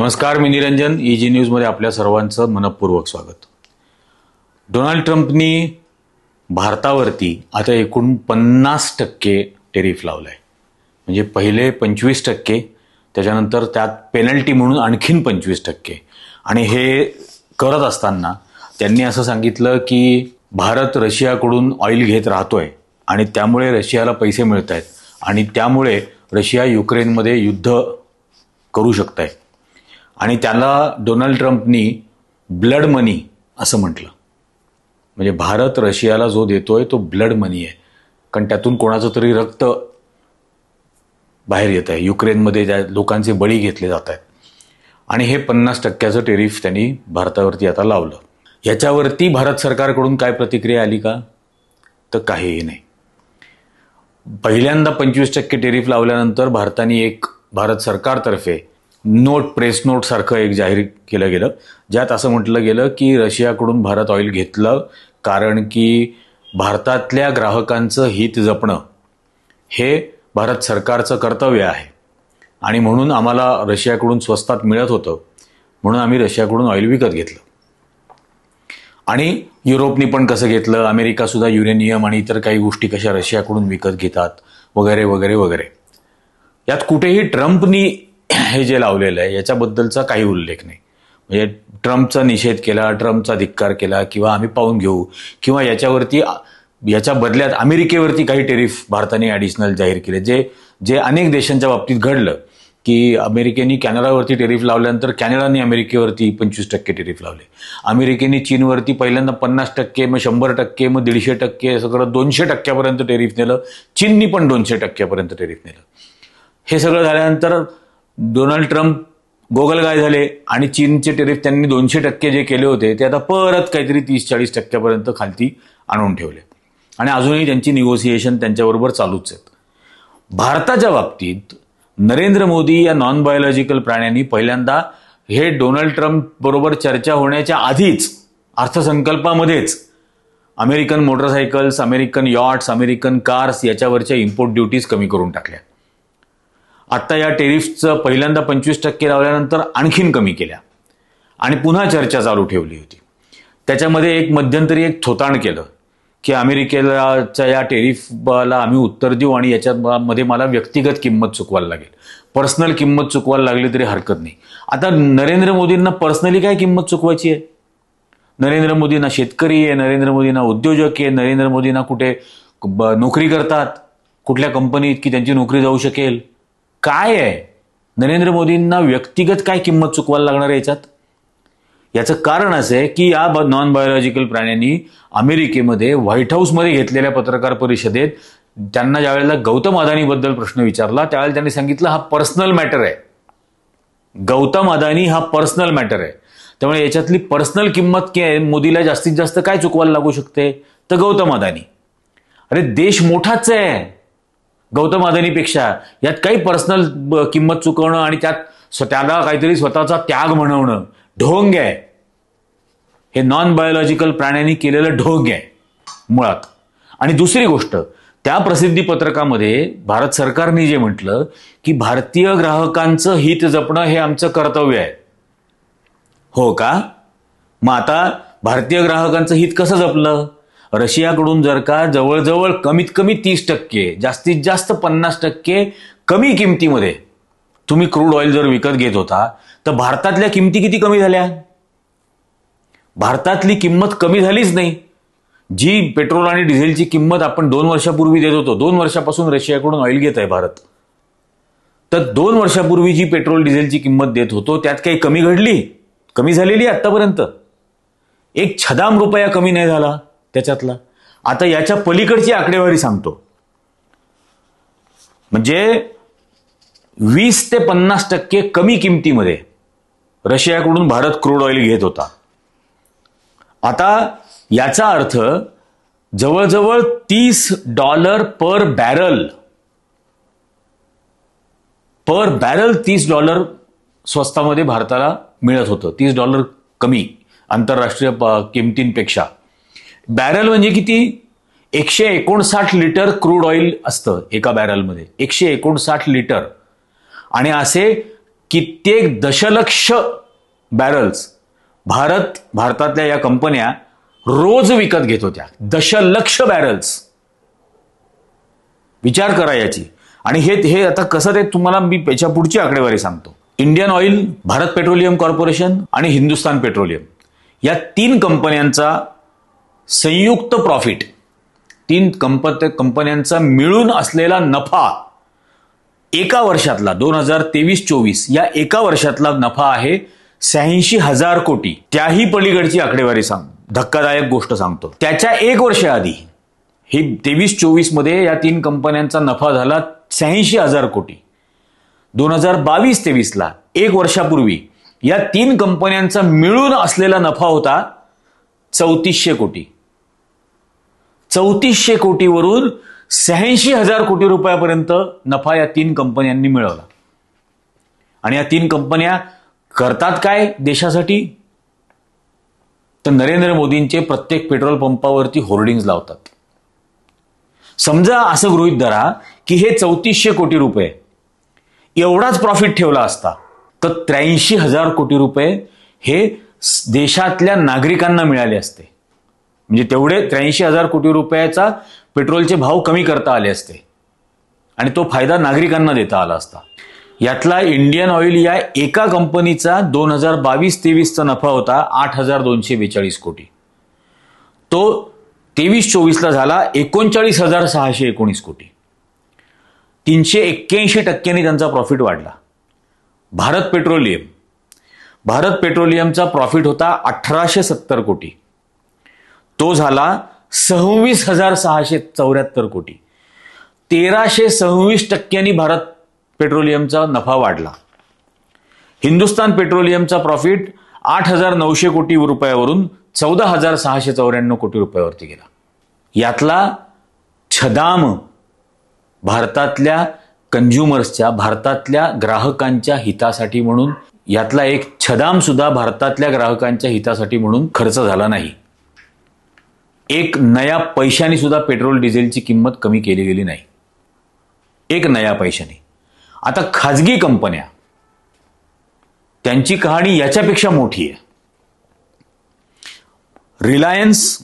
नमस्कार, मी निरंजन. ईजी न्यूजमध्ये आपल्या सर्वांचं मनपूर्वक स्वागत. डोनाल्ड ट्रम्पनी भारतावरती आता एकूण 50% टेरिफ लावलाय. म्हणजे पहिले 25%, त्याच्यानंतर त्यात पेनल्टी म्हणून आणखीन 25%. आणि हे करत असताना त्यांनी असं सांगितलं की भारत रशियाकडून ऑइल घेत राहतोय आणि त्यामुळे रशियाला पैसे मिळत आहेत आणि त्यामुळे रशिया युक्रेनमध्ये युद्ध करू शकत आहे. आणि त्याला डोनाल्ड ट्रम्पनी ब्लड मनी असं म्हटलं. म्हणजे भारत रशियाला जो देतोय तो ब्लड मनी आहे, कारण त्यातून कोणाचं तरी रक्त बाहेर येत आहे. युक्रेनमध्ये ज्या लोकांचे बळी घेतले जात आहेत. आणि हे 50%चं टेरिफ त्यांनी भारतावरती आता लावलं. याच्यावरती भारत सरकारकडून काय प्रतिक्रिया आली का? तर काहीही नाही. पहिल्यांदा 25% टेरिफ लावल्यानंतर भारत सरकारतर्फे प्रेस नोट सारखं एक जाहीर केलं गेलं, ज्यात असं म्हटलं गेलं की रशियाकडून भारत ऑइल घेतलं कारण की भारतातल्या ग्राहकांचं हित जपणं हे भारत सरकारचं कर्तव्य आहे आणि म्हणून आम्हाला रशियाकडून स्वस्तात मिळत होतं, म्हणून आम्ही रशियाकडून ऑइल विकत घेतलं. आणि युरोपनी पण कसं घेतलं, अमेरिका सुद्धा युरेनियम आणि इतर काही गोष्टी कशा रशियाकडून विकत घेतात वगैरे वगैरे वगैरे. यात कुठेही ट्रम्पनी हे जे लावलेलं आहे याच्याबद्दलचा काही उल्लेख नाही. म्हणजे ट्रम्पचा निषेध केला, ट्रम्पचा धिक्कार केला किंवा आम्ही पाहून घेऊ किंवा याच्या बदल्यात अमेरिकेवरती काही टेरिफ भारताने ॲडिशनल जाहीर केले, जे अनेक देशांच्या बाबतीत घडलं की अमेरिकेने कॅनडावरती टेरिफ लावल्यानंतर कॅनडाने अमेरिकेवरती 25% टेरिफ लावले. अमेरिकेने चीनवरती पहिल्यांदा 50%, मग 100%, मग 150%, सगळं 200%पर्यंत टेरिफ नेलं. चीननी पण 200%पर्यंत टेरिफ नेलं. हे सगळं झाल्यानंतर डोनाल्ड ट्रम्प गोगलगाय झाले आणि चीनचे टेरिफ त्यांनी 200% जे केले होते ते आता परत काहीतरी 30-40%पर्यंत खालती आणून ठेवले. आणि अजूनही त्यांची निगोसिएशन त्यांच्याबरोबर चालूच आहेत. भारताच्या बाबतीत नरेंद्र मोदी या नॉन बायोलॉजिकल प्राण्यांनी पहिल्यांदा हे डोनाल्ड ट्रम्प बरोबर चर्चा होण्याच्या आधीच अर्थसंकल्पामध्येच American motorcycles, American yachts, American cars याच्यावरच्या इम्पोर्ट ड्युटीज कमी करून टाकल्या. आत्ता या टेरिफचं पहिल्यांदा 25% लावल्यानंतर आणखीन कमी केल्या आणि पुन्हा चर्चा चालू ठेवली होती. त्याच्यामध्ये मध्यंतरी एक थोतांड केलं की अमेरिकेच्या या टेरिफला आम्ही उत्तर देऊ आणि याच्यामध्ये मला व्यक्तिगत किंमत चुकवायला लागेल, पर्सनल किंमत चुकवायला लागली तरी हरकत नाही. आता नरेंद्र मोदींना पर्सनली काय किंमत चुकवायची आहे? नरेंद्र मोदींना शेतकरी आहे, नरेंद्र मोदींना उद्योजक आहे, नरेंद्र मोदींना कुठे नोकरी करतात, कुठल्या कंपनीत की त्यांची नोकरी जाऊ शकेल, काय आहे? नरेंद्र मोदींना व्यक्तिगत काय किंमत चुकवायला लागणार आहे याच्यात? याचं कारण असं आहे की या नॉन बायोलॉजिकल प्राण्यांनी अमेरिकेमध्ये व्हाईट हाऊसमध्ये घेतलेल्या पत्रकार परिषदेत त्यांना ज्यावेळेला गौतम अदानीबद्दल प्रश्न विचारला त्यावेळेला त्यांनी सांगितलं हा पर्सनल मॅटर आहे. गौतम अदानी हा पर्सनल मॅटर आहे. त्यामुळे याच्यातली पर्सनल किंमत मोदीला जास्तीत जास्त काय चुकवायला लागू शकते? तर गौतम अदानी. अरे देश मोठाच आहे गौतम अदानीपेक्षा, यात काही पर्सनल किंमत चुकवणं आणि त्याला काहीतरी स्वतःचा त्याग म्हणवणं ढोंग आहे. हे नॉन बायोलॉजिकल प्राण्यांनी केलेलं ढोंग आहे मुळात. आणि दुसरी गोष्ट, त्या प्रसिद्धी पत्रकामध्ये भारत सरकारने जे म्हटलं की भारतीय ग्राहकांचं हित जपणं हे आमचं कर्तव्य आहे. हो का? मग आता भारतीय ग्राहकांचं हित कसं जपलं? रशियाकडून जर का जवळजवळ कमीत कमी 30%, जास्तीत जास्त 50% कमी किमतीमध्ये तुम्ही क्रूड ऑइल जर विकत घेत होता तर भारतातल्या किमती किती कमी झाल्या? भारतातली किंमत कमी झालीच नाही. जी पेट्रोल आणि डिझेलची किंमत आपण 2 वर्षापूर्वी देत होतो, 2 वर्षापासून रशियाकडून ऑइल घेत आहे भारत, तर 2 वर्षापूर्वी जी पेट्रोल डिझेलची किंमत देत होतो त्यात काही कमी घडली? कमी झालेली आतापर्यंत एक छदाम रुपया कमी नाही झाला त्याच्यातला. आता याच्या पलीकडची आकडेवारी सांगतो. म्हणजे 20 ते 50% कमी किमतीमध्ये रशियाकडून भारत क्रूड ऑइल घेत होता. आता याचा अर्थ जवळजवळ $30 पर बॅरल $30 स्वस्तामध्ये भारताला मिळत होतं. $30 कमी आंतरराष्ट्रीय किमतींपेक्षा. बॅरल म्हणजे किती? 159 लिटर क्रूड ऑइल असतं एका बॅरलमध्ये, 159 लिटर. आणि असे कित्येक दशलक्ष बॅरल्स भारतातल्या या कंपन्या रोज विकत घेत होत्या. दशलक्ष बॅरल्स. विचार करा याची. आणि हे आता कसं ते तुम्हाला मी याच्या पुढची आकडेवारी सांगतो. Indian oil, Bharat petroleum corporation आणि हिंदुस्तान पेट्रोलियम या 3 कंपन्यांचा संयुक्त प्रॉफिट, 3 कंपन्यांचा मिळून असलेला नफा एका वर्षातला 2023-24 या एका वर्षातला नफा आहे 86,000 कोटी. त्याही पलीकडची आकडेवारी धक्कादायक गोष्ट सांगतो. त्याच्या 1 वर्ष आधी ही 23-24 मध्ये या 3 कंपन्यांचा नफा झाला 86,000 कोटी. 2022-23 ला 1 वर्षापूर्वी या 3 कंपन्यांचा मिळून असलेला नफा होता 3400 कोटी. 3400 कोटीवरून 86,000 कोटी रुपयापर्यंत नफा या 3 कंपन्यांनी मिळवला. आणि या 3 कंपन्या करतात काय देशासाठी? तर नरेंद्र मोदींचे प्रत्येक पेट्रोल पंपावरती होर्डिंग्ज लावतात. समजा असं गृहीत धरा की हे 3400 कोटी रुपये एवढाच प्रॉफिट ठेवला असता तर 83,000 कोटी रुपये हे देशातल्या नागरिकांना मिळाले असते. म्हणजे तेवढे 83,000 कोटी रुपयाचा पेट्रोलचे भाव कमी करता आले असते आणि तो फायदा नागरिकांना देता आला असता. यातला इंडियन ऑइल या एका कंपनीचा 2022-23 चा नफा होता 8,242 कोटी. तो 23-24 ला झाला 39,619 कोटी. 381% त्यांचा प्रॉफिट वाढला. भारत पेट्रोलियमचा प्रॉफिट होता 1,870 कोटी. तो झाला 26,674 कोटी. 1326% भारत पेट्रोलियमचा नफा वाढला. हिंदुस्तान पेट्रोलियमचा प्रॉफिट 8,900 कोटी रुपयावरून 14,694 कोटी रुपयावरती गेला. यातला छदाम भारतातल्या कंझ्युमर्सच्या, भारतातल्या ग्राहकांच्या हितासाठी म्हणून, यातला एक छदाम सुद्धा भारतातल्या ग्राहकांच्या हितासाठी म्हणून खर्च झाला नाही. एक नया पैशाने सुद्धा पेट्रोल डिझेलची किंमत कमी केली गेली नाही. एक नया पैशाने. आता खाजगी कंपन्या, त्यांची कहाणी याच्यापेक्षा मोठी आहे. रिलायन्स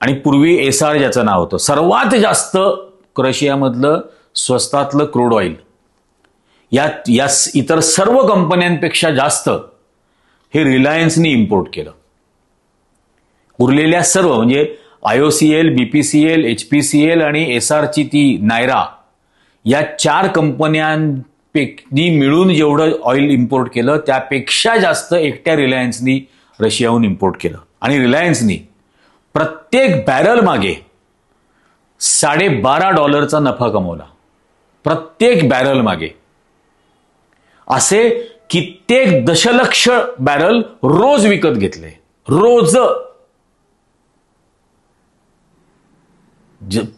आणि पूर्वी एसआर ज्याचं नाव होतं, सर्वात जास्त रशियामधलं स्वस्तातलं क्रूड ऑइल या इतर सर्व कंपन्यांपेक्षा जास्त हे रिलायन्सनी इम्पोर्ट केलं. उरलेल्या सर्व म्हणजे IOCL, BPCL, HPCL आणि एसआरची ती नायरा या 4 कंपन्यांपैकी मिळून जेवढं ऑइल इम्पोर्ट केलं त्यापेक्षा जास्त एकट्या रिलायन्सनी रशियाहून इम्पोर्ट केलं. आणि रिलायन्सनी प्रत्येक बॅरल मागे $12.5 नफा कमवला. प्रत्येक बॅरल मागे. असे कित्येक दशलक्ष बॅरल रोज विकत घेतले. रोज.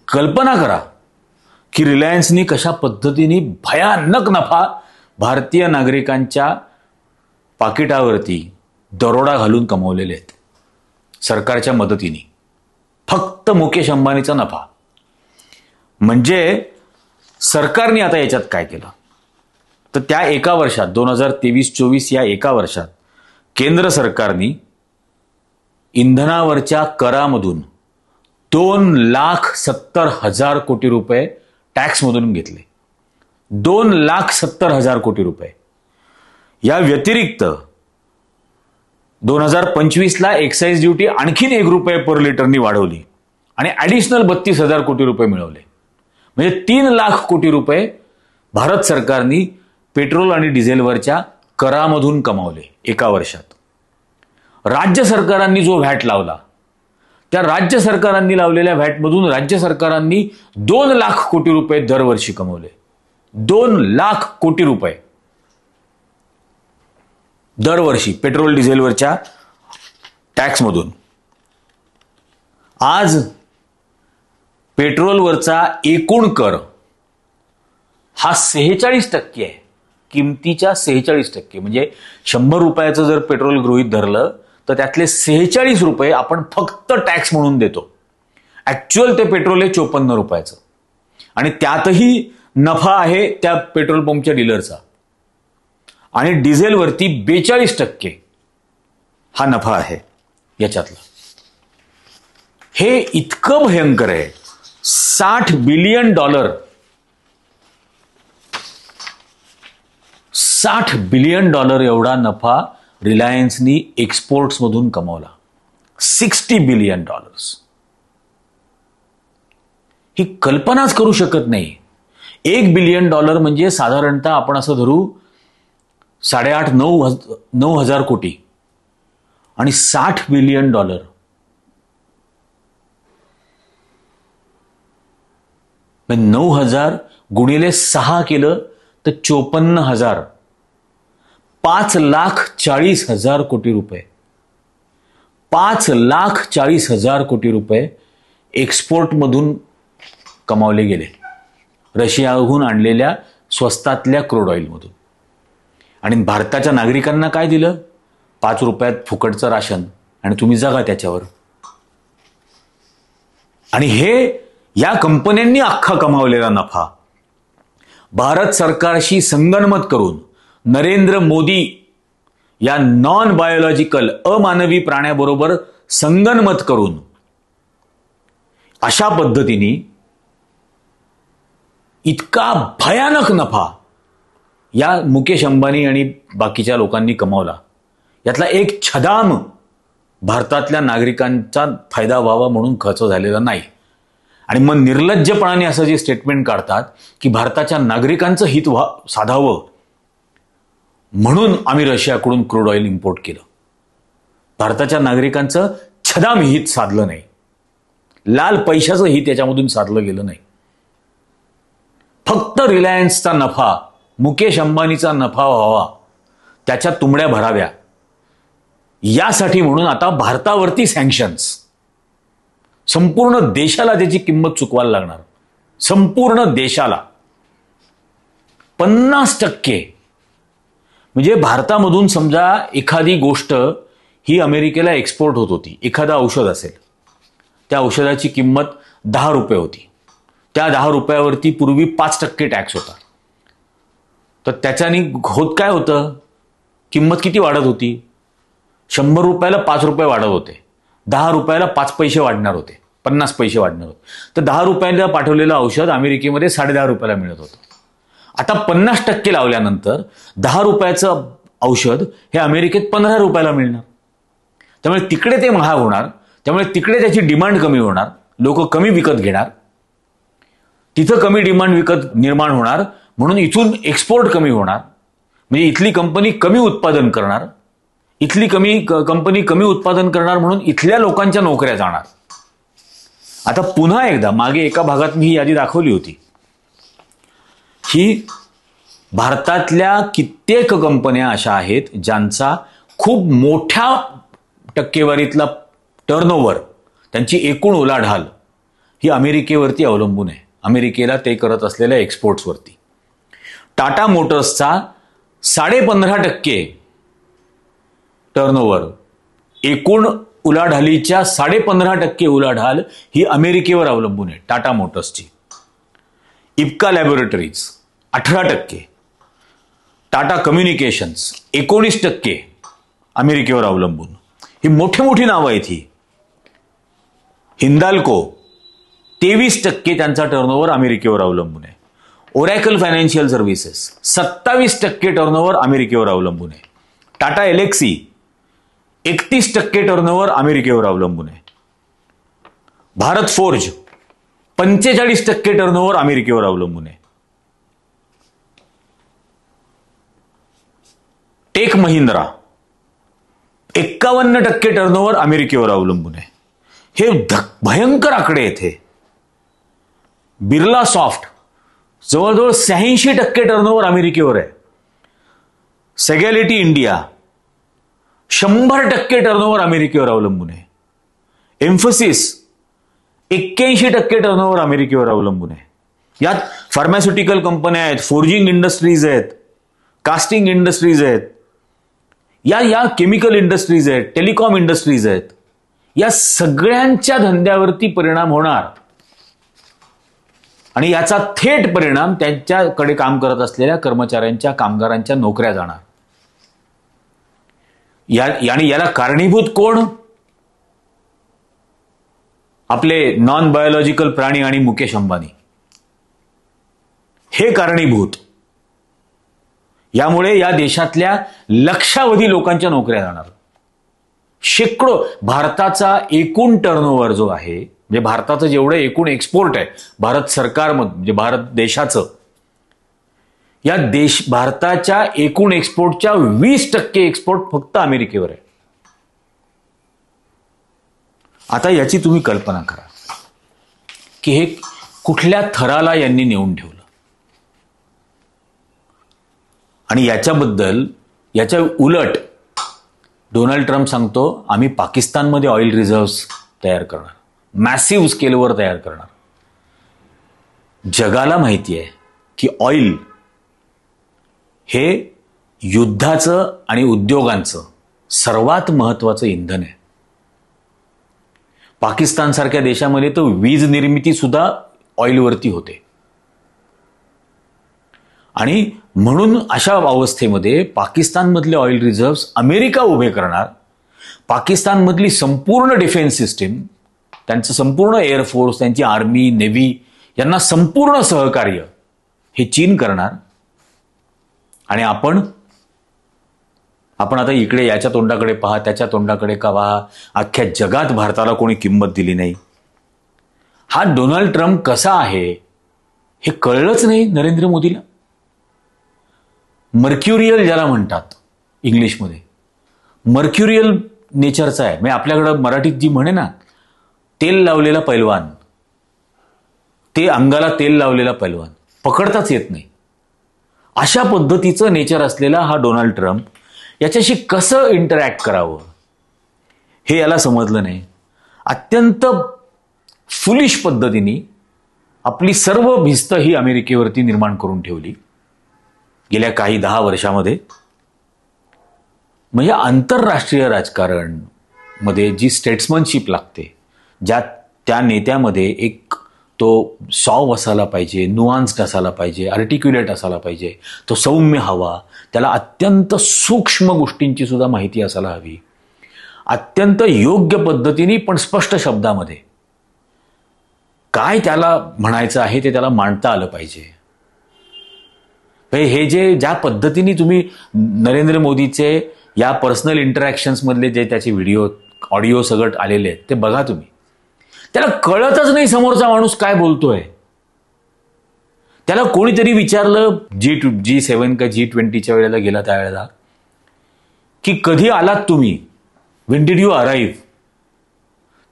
कल्पना करा की रिलायन्सनी कशा पद्धतीने भयानक नफा भारतीय नागरिकांच्या पाकिटावरती दरोडा घालून कमवलेले आहेत सरकारच्या मदतीने. फक्त मुकेश अंबानीचा नफा. म्हणजे सरकारने आता याच्यात काय केलं तर त्या एका वर्षात 2023-24 या एका वर्षात केंद्र सरकारने इंधनावरच्या करामधून 2,70,000 कोटी रुपये टॅक्समधून घेतले. 2,70,000 कोटी रुपये. या व्यतिरिक्त 2025 ला एक्साइज ड्युटी आणखीन ₹1 पर लिटरनी वाढवली आणि ऍडिशनल 32,000 कोटी रुपये मिळवले. म्हणजे 3,00,000 कोटी रुपये भारत सरकारने पेट्रोल आणि डिझेलवरच्या करामधून कमावले एका वर्षात. राज्य सरकारांनी जो व्हॅट लावला त्या राज्य सरकारांनी लावलेल्या व्हॅटमधून राज्य सरकारांनी 2,00,000 कोटी रुपये दरवर्षी कमवले. 2,00,000 कोटी रुपये दरवर्षी पेट्रोल डिझेलवरच्या टॅक्समधून. आज पेट्रोलवरचा एकूण कर हा 46% आहे. किमतीच्या 46%. म्हणजे 100 रुपयाचं जर पेट्रोल गृहीत धरलं तर त्यातले 46 रुपये आपण फक्त टॅक्स म्हणून देतो. ऍक्च्युअल ते पेट्रोल आहे 54 रुपयाचं. आणि त्यातही नफा आहे त्या पेट्रोल पंपच्या डीलरचा. आणि डिझेलवरती 42% हा नफा आहे याच्यातला. हे इतकं भयंकर आहे. $60 बिलियन, $60 बिलियन एवढा नफा रिलायन्सनी एक्सपोर्ट्समधून कमावला. $60 बिलियन. ही कल्पनाच करू शकत नाही. $1 बिलियन म्हणजे साधारणतः आपण असं धरू 8,500-9 हजार कोटी, आणि $60 बिलियन 9,000 गुणिले 6 केलं तर 54,000, 5,40,000 कोटी रुपये. 5,40,000 कोटी रुपये एक्सपोर्टमधून कमावले गेले, रशियाहून आणलेल्या स्वस्तातल्या क्रूड ऑइलमधून. आणि भारताच्या नागरिकांना काय दिलं? 5 रुपयात फुकटचं राशन, आणि तुम्ही जगा त्याच्यावर. आणि हे या कंपन्यांनी अख्खा कमावलेला नफा भारत सरकारशी संगनमत करून नरेंद्र मोदी या नॉन बायोलॉजिकल अमानवी प्राण्याबरोबर संगनमत करून अशा पद्धतीने इतका भयानक नफा या मुकेश अंबानी आणि बाकीच्या लोकांनी कमावला. यातला एक छदाम भारतातल्या नागरिकांचा फायदा व्हावा म्हणून खर्च झालेला नाही. आणि मग निर्लज्जपणाने असं जे स्टेटमेंट काढतात की भारताच्या नागरिकांचं हित साधावं म्हणून आम्ही रशियाकडून क्रूड ऑइल इम्पोर्ट केलं. भारताच्या नागरिकांचं छदाम हित साधलं नाही, लाल पैशाचं हित याच्यामधून साधलं गेलं नाही. फक्त रिलायन्सचा नफा, मुकेश अंबानीचा नफा व्हावा, त्याच्या तुंबड्या भराव्या यासाठी म्हणून आता भारतावरती सँक्शन्स. संपूर्ण देशाला त्याची किंमत चुकवायला लागणार. संपूर्ण देशाला 50%. म्हणजे भारतामधून समजा एखादी गोष्ट ही अमेरिकेला एक्सपोर्ट होत होती, एखादं औषध असेल, त्या औषधाची किंमत ₹10 होती. त्या ₹10 पूर्वी 5% टॅक्स होता. तर त्याच्याने होत काय होतं? किंमत किती वाढत होती? ₹100 ₹5 वाढत होते. ₹10 5 पैसे वाढणार होते, 50 पैसे वाढणार होते. तर ₹10 पाठवलेलं औषध अमेरिकेमध्ये ₹10.5 मिळत होतं. आता 50% लावल्यानंतर ₹10 औषध हे अमेरिकेत ₹15 मिळणार. त्यामुळे तिकडे ते महाग होणार, त्यामुळे तिकडे त्याची डिमांड कमी होणार, लोक कमी विकत घेणार, तिथं कमी डिमांड निर्माण होणार, म्हणून इथून एक्सपोर्ट कमी होणार. म्हणजे इथली कंपनी कमी उत्पादन करणार, इथली कंपनी कमी उत्पादन करणार, म्हणून इथल्या लोकांच्या नोकऱ्या जाणार. आता पुन्हा एकदा मागे एका भागात मी ही यादी दाखवली होती की भारतातल्या कित्येक कंपन्या अशा आहेत ज्यांचा खूप मोठ्या टक्केवारीतला टर्नओव्हर, त्यांची एकूण उलाढाल ही अमेरिकेवरती अवलंबून आहे, अमेरिकेला ते करत असलेल्या एक्सपोर्ट्सवरती. टाटा मोटर्सचा 15.5% टर्नओव्हर, एकूण उलाढालीच्या 15.5% उलाढाल ही अमेरिकेवर अवलंबून आहे टाटा मोटर्सची. इप्का लॅबोरेटरीज 18%, टाटा कम्युनिकेशन्स 19% अमेरिकेवर अवलंबून. ही मोठी नावं आहेत ही. हिंदाल्को 23% त्यांचा टर्नओव्हर अमेरिकेवर अवलंबून आहे. ओरॅकल फायनान्शियल सर्व्हिसेस 27% टर्नओव्हर अमेरिकेवर अवलंबून आहे. टाटा एलेक्सी 31% टर्नओव्हर अमेरिकेवर अवलंबून आहे. भारत फोर्ज 45% टर्नओव्हर अमेरिकेवर अवलंबून आहे. टेक महिंद्रा 51% टर्नओव्हर अमेरिकेवर अवलंबून आहे. हे भयंकर आकडे आहेत हे. बिर्ला सॉफ्ट जवळजवळ 86% टर्नओव्हर अमेरिकेवर आहे. सेगॅलिटी इंडिया 100% टर्नओव्हर अमेरिकेवर अवलंबून आहे. एम्फसिस 81% टर्नओव्हर अमेरिकेवर अवलंबून आहे. यात फार्मास्युटिकल कंपन्या आहेत, फोर्जिंग इंडस्ट्रीज आहेत, कास्टिंग इंडस्ट्रीज आहेत, या केमिकल इंडस्ट्रीज आहेत, टेलिकॉम इंडस्ट्रीज आहेत. या सगळ्यांच्या धंद्यावरती परिणाम होणार आणि याचा थेट परिणाम त्यांच्याकडे काम करत असलेल्या कर्मचाऱ्यांच्या, कामगारांच्या नोकऱ्या जाणार. आणि याला कारणीभूत कोण? आपले नॉन बायोलॉजिकल प्राणी आणि मुकेश अंबानी हे कारणीभूत. यामुळे या देशातल्या लक्षावधी लोकांच्या नोकऱ्या जाणार. शेकडो. भारताचा एकूण टर्नओव्हर जो आहे, म्हणजे भारताचं जेवढं एकूण एक्सपोर्ट आहे भारत सरकार म्हणजे भारत देशाचं, या भारताच्या एकूण एक्सपोर्टच्या 20% एक्सपोर्ट फक्त अमेरिकेवर आहे. आता याची तुम्ही कल्पना करा की हे कुठल्या थराला यांनी नेऊन ठेवलं. आणि याच्या उलट डोनाल्ड ट्रम्प सांगतो आम्ही पाकिस्तानमध्ये ऑइल रिझर्व्ह तयार करणार, मॅसिव्ह स्केलवर तयार करणार. जगाला माहिती आहे की ऑइल हे युद्धाचं आणि उद्योगांचं सर्वात महत्वाचं इंधन आहे. पाकिस्तानसारख्या देशामध्ये तर वीज निर्मिती सुद्धा ऑइलवरती होते. आणि म्हणून अशा अवस्थेमध्ये पाकिस्तानमधले ऑइल रिझर्व्ह अमेरिका उभे करणार. पाकिस्तानमधली संपूर्ण डिफेन्स सिस्टीम, त्यांचं संपूर्ण एअरफोर्स, त्यांची आर्मी, नेव्ही यांना संपूर्ण सहकार्य हे चीन करणार. आणि आपण आता इकडे याच्या तोंडाकडे पहा, त्याच्या तोंडाकडे का पहा, अख्ख्या जगात भारताला कोणी किंमत दिली नाही. हा डोनाल्ड ट्रम्प कसा आहे हे कळलंच नाही नरेंद्र मोदीला. मर्क्युरियल ज्याला म्हणतात इंग्लिशमध्ये, मर्क्युरियल नेचरचा आहे. म्हणजे आपल्याकडं मराठीत जी म्हणे ना, तेल लावलेला पैलवान, ते अंगाला तेल लावलेला पैलवान पकडताच येत नाही, अशा पद्धतीचं नेचर असलेला हा डोनाल्ड ट्रम्प, याच्याशी कसं इंटरॅक्ट करावं हे याला समजलं नाही. अत्यंत फुलिश पद्धतीने आपली सर्व भिस्त ही अमेरिकेवरती निर्माण करून ठेवली गेल्या काही 10 वर्षामध्ये. म्हणजे आंतरराष्ट्रीय राजकारण मध्ये जी स्टेट्समनशिप लागते, त्या नेत्यामध्ये एक तो सॉव असायला पाहिजे, नुआन्स्ड असायला पाहिजे, आर्टिक्युलेट असायला पाहिजे, तो सौम्य हवा, त्याला अत्यंत सूक्ष्म गोष्टींची सुद्धा माहिती असायला हवी, अत्यंत योग्य पद्धतीने पण स्पष्ट शब्दामध्ये काय त्याला म्हणायचं आहे ते त्याला मांडता आलं पाहिजे. हे ज्या पद्धतीने तुम्ही नरेंद्र मोदीचे या पर्सनल इंटरॅक्शन्स मधले जे त्याचे व्हिडिओ ऑडिओ सगळं आलेले आहेत ते बघा तुम्ही. त्याला कळतच नाही समोरचा माणूस काय बोलतोय. त्याला कोणीतरी विचारलं G7 का G20च्या वेळेला गेला त्यावेळेला की कधी आलात तुम्ही, व्हेन डिड यू अराईव्ह.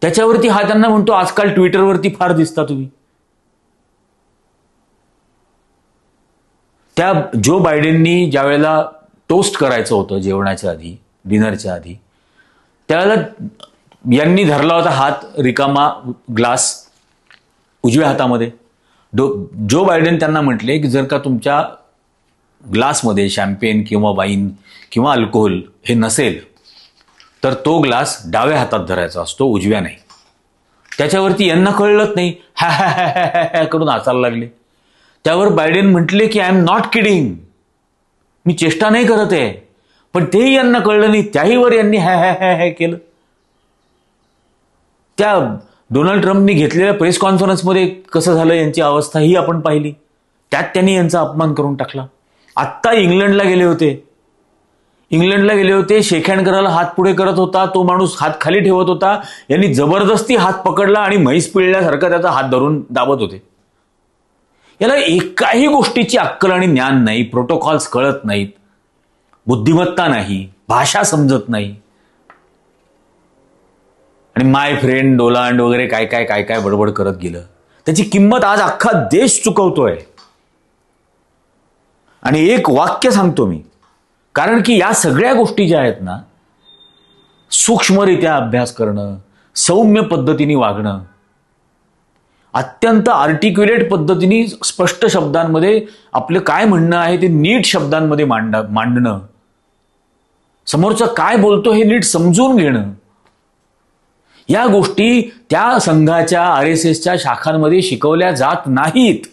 त्याच्यावरती हा त्यांना म्हणतो आजकाल ट्विटरवरती फार दिसता तुम्ही. त्या जो बायडेननी ज्या वेळेला टोस्ट करायचं होतं जेवणाच्या आधी, डिनरच्या आधी, त्यावेळेला यांनी धरला होता हात रिकामा ग्लास उजव्या हातामध्ये. जो बायडेन त्यांना म्हटले की जर का तुमच्या ग्लासमध्ये शॅम्पेन किंवा वाईन किंवा अल्कोहोल हे नसेल तर तो ग्लास डाव्या हातात धरायचा असतो, उजव्या नाही. त्याच्यावरती यांना कळलंच नाही, हा हा हा करून हसायला लागले. त्यावर बायडेन म्हटले की आय एम नॉट किडिंग, मी चेष्टा नाही करत आहे. पण तेही यांना कळलं नाही, त्याहीवर यांनी हॅ हॅ हॅ हॅ केलं. त्या डोनाल्ड ट्रम्पनी घेतलेल्या प्रेस कॉन्फरन्समध्ये कसं झालं यांची अवस्था ही आपण पाहिली. त्यात त्यांनी यांचा अपमान करून टाकला. आत्ता इंग्लंडला गेले होते, शेक हँड करायला हात पुढे करत होता, तो माणूस हात खाली ठेवत होता, यांनी जबरदस्ती हात पकडला आणि म्हैस पिळल्यासारखा त्याचा हात धरून दाबत होते. याला एकाही गोष्टीची अक्कल आणि ज्ञान नाही, प्रोटोकॉल्स कळत नाहीत, बुद्धिमत्ता नाही, भाषा समजत नाही. आणि माय फ्रेंड डोलांड वगैरे काय काय काय काय बडबड करत गेलं. त्याची किंमत आज अख्खा देश चुकवतोय. आणि एक वाक्य सांगतो मी, कारण की या सगळ्या गोष्टी ज्या आहेत ना, सूक्ष्मरित्या अभ्यास करणं, सौम्य पद्धतीने वागणं, अत्यंत आर्टिक्युलेट पद्धतीने स्पष्ट शब्दांमध्ये आपलं काय म्हणणं आहे ते नीट शब्दांमध्ये मांडणं, समोरचं काय बोलतो हे नीट समजून घेणं, या गोष्टी त्या संघाच्या RSSच्या शाखांमध्ये शिकवल्या जात नाहीत.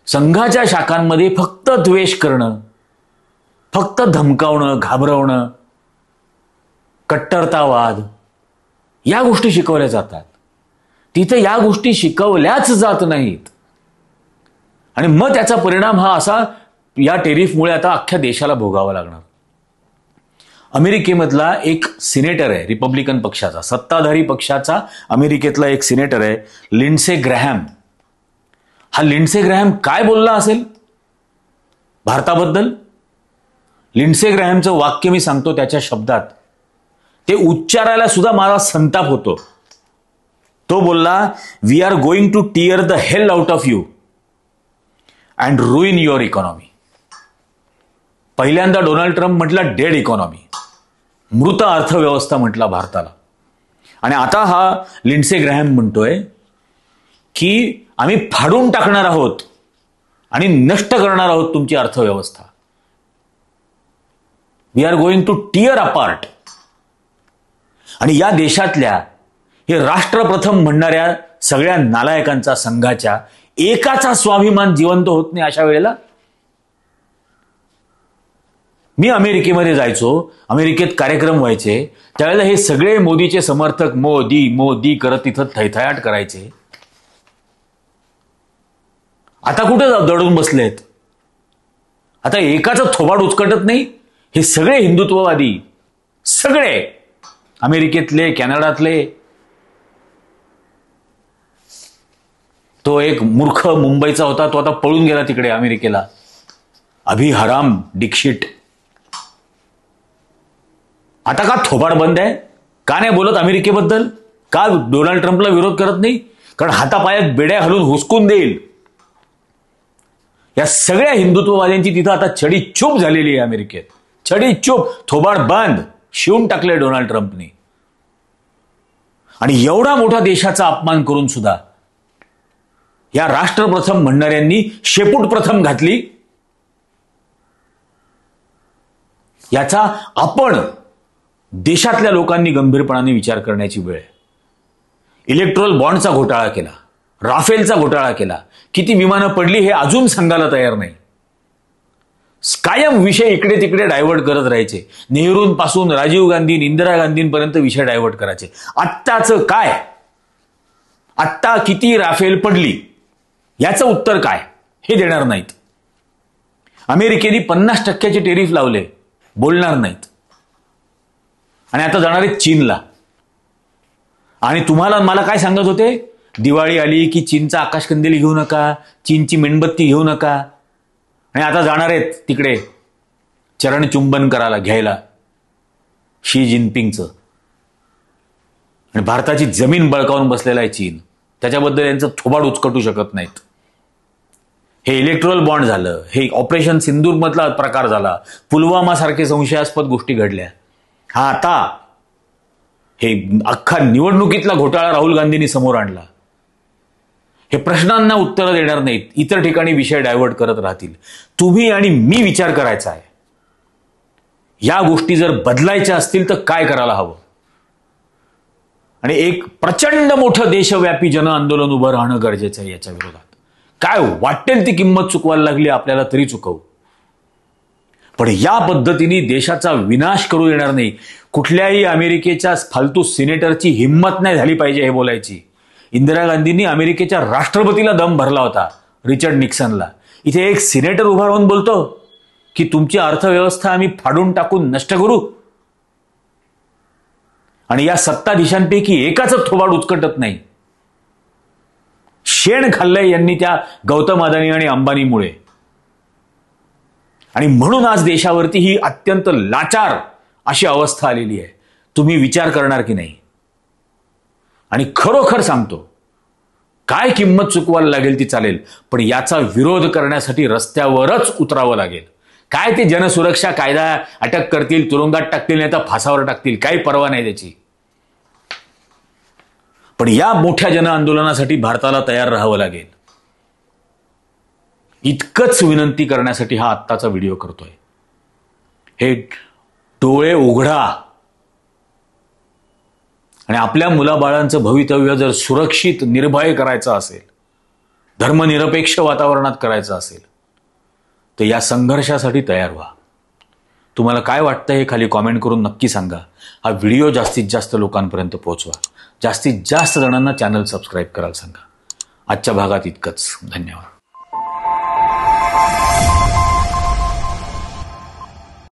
संघाच्या शाखांमध्ये फक्त द्वेष करणं, फक्त धमकावणं, घाबरवणं, कट्टरतावाद या गोष्टी शिकवल्या जातात. तिथे या गोष्टी शिकवल्याच जात नाहीत. आणि मग त्याचा परिणाम हा असा, या टेरिफमुळे आता अख्ख्या देशाला भोगावा लागणार. अमेरिकेमधला एक सिनेटर आहे रिपब्लिकन पक्षाचा, सत्ताधारी पक्षाचा अमेरिकेतला एक सिनेटर आहे, लिंडसे ग्रॅहम. हा लिंडसे ग्रॅहम काय बोलला असेल भारताबद्दल? लिंडसे ग्रॅहमचं वाक्य मी सांगतो त्याच्या शब्दात, ते उच्चारायला सुद्धा मला संताप होतो. तो बोलला, we are going to tear the hell out of you and ruin your economy. पहिल्यांदा डोनाल्ड ट्रम्प म्हटला डेड इकॉनॉमी, मृत अर्थव्यवस्था म्हटला भारताला. आणि आता हा लिंडसे ग्रॅहम म्हणतोय की आम्ही फाडून टाकणार आहोत आणि नष्ट करणार आहोत तुमची अर्थव्यवस्था. We are going to tear apart. आणि या देशातल्या हे राष्ट्रप्रथम म्हणणाऱ्या सगळ्या नालायकांचा संघाच्या एकाचा स्वाभिमान जिवंत होत नाही अशा वेळेला. मी अमेरिकेमध्ये जायचो, अमेरिकेत कार्यक्रम व्हायचे, त्यावेळेला हे सगळे मोदीचे समर्थक मोदी मोदी करत तिथं थैथयाट करायचे. आता कुठे दडून बसलेत? आता एकाचं थोबाड उचकटत नाही. हे सगळे हिंदुत्ववादी, सगळे अमेरिकेतले, कॅनडातले. तो एक मूर्ख मुंबईचा होता, तो आता पळून गेला तिकडे अमेरिकेला, अभिहराम दीक्षित. आता का थोबाड बंद आहे? का नाही बोलत अमेरिकेबद्दल? का डोनाल्ड ट्रम्पला विरोध करत नाही? कारण हातापायात बेड्या घालून हुसकून देईल. या सगळ्या हिंदुत्ववाद्यांची तिथं आता छडी चूप झालेली आहे अमेरिकेत. छडी चूप, थोबाड बंद, शिवून टाकले डोनाल्ड ट्रम्पने. आणि एवढा मोठा देशाचा अपमान करून सुद्धा या राष्ट्रप्रथम म्हणणाऱ्यांनी शेपूट प्रथम घातली. याचा आपण देशातल्या लोकांनी गंभीरपणाने विचार करण्याची वेळ आहे. इलेक्ट्रोल बॉन्डचा घोटाळा केला, राफेलचा घोटाळा केला, किती विमानं पडली हे अजून सांगायला तयार नाही. कायम विषय इकडे तिकडे डायव्हर्ट करत राहायचे. नेहरूंपासून राजीव गांधी, इंदिरा गांधींपर्यंत विषय डायव्हर्ट करायचे. आत्ताचं काय? आत्ता किती राफेल पडली याचं उत्तर काय हे देणार नाहीत. अमेरिकेने 50% टेरिफ लावले, बोलणार नाहीत. आणि आता जाणार आहेत चीनला. आणि तुम्हाला मला काय सांगत होते, दिवाळी आली की चीनचा आकाशकंदील घेऊ नका, चीनची मेणबत्ती घेऊ नका. आणि आता जाणार आहेत तिकडे चरणचुंबन करायला, घ्यायला शी जिनपिंगचं. आणि भारताची जमीन बळकावून बसलेला आहे चीन, त्याच्याबद्दल यांचं थोबाड उचकटू शकत नाहीत. हे इलेक्ट्रोल बॉन्ड झालं, हे ऑपरेशन सिंदूर मधला प्रकार झाला, पुलवामा सारखे संशयास्पद गोष्टी घडल्या. हा आता हे अख्खा निवडणुकीतला घोटाळा राहुल गांधींनी समोर आणला. हे प्रश्नांना उत्तरं देणार नाहीत, इतर ठिकाणी विषय डायव्हर्ट करत राहतील. तुम्ही आणि मी विचार करायचा आहे, या गोष्टी जर बदलायच्या असतील तर काय करायला हवं. आणि एक प्रचंड मोठं देशव्यापी जन आंदोलन उभं राहणं गरजेचं आहे याच्या विरोधात. काय वाटेल ती किंमत चुकवायला लागली आपल्याला तरी चुकवू, पण या पद्धतीने देशाचा विनाश करू येणार नाही. कुठल्याही अमेरिकेच्या फालतू सिनेटरची हिंमत नाही झाली पाहिजे हे बोलायची. इंदिरा गांधींनी अमेरिकेच्या राष्ट्रपतीला दम भरला होता, रिचर्ड निक्सनला. इथे एक सिनेटर उभा राहून बोलतो की तुमची अर्थव्यवस्था आम्ही फाडून टाकून नष्ट करू. आणि या सत्ताधीशांपैकी एकाचं थोबाड उचकटत नाही. शेण खाल्लंय यांनी त्या गौतम अदानी आणि अंबानीमुळे. आणि म्हणून आज देशावरती ही अत्यंत लाचार अशी अवस्था आलेली आहे. तुम्ही विचार करणार की नाही? आणि खरोखर सांगतो, काय किंमत चुकवायला लागेल ती चालेल, पण याचा विरोध करण्यासाठी रस्त्यावरच उतरावं लागेल. काय ते जनसुरक्षा कायदा अटक करतील, तुरुंगात टाकतील, नाही तर फासावर टाकतील, काही पर्वा नाही त्याची. पण या मोठ्या जन आंदोलनासाठी भारताला तयार राहावं लागेल. इतकंच विनंती करण्यासाठी हा आत्ताचा व्हिडिओ करतोय. हे डोळे उघडा आणि आपल्या मुलाबाळांचं भवितव्य जर सुरक्षित निर्भय करायचं असेल, धर्मनिरपेक्ष वातावरणात करायचं असेल, तर या संघर्षासाठी तयार व्हा. तुम्हाला काय वाटतं हे खाली कॉमेंट करून नक्की सांगा. हा व्हिडिओ जास्तीत जास्त लोकांपर्यंत पोहोचवा. जास्तीत जास्त जणांना चॅनल सबस्क्राईब करायला सांगा. आजच्या भागात इतकंच. धन्यवाद.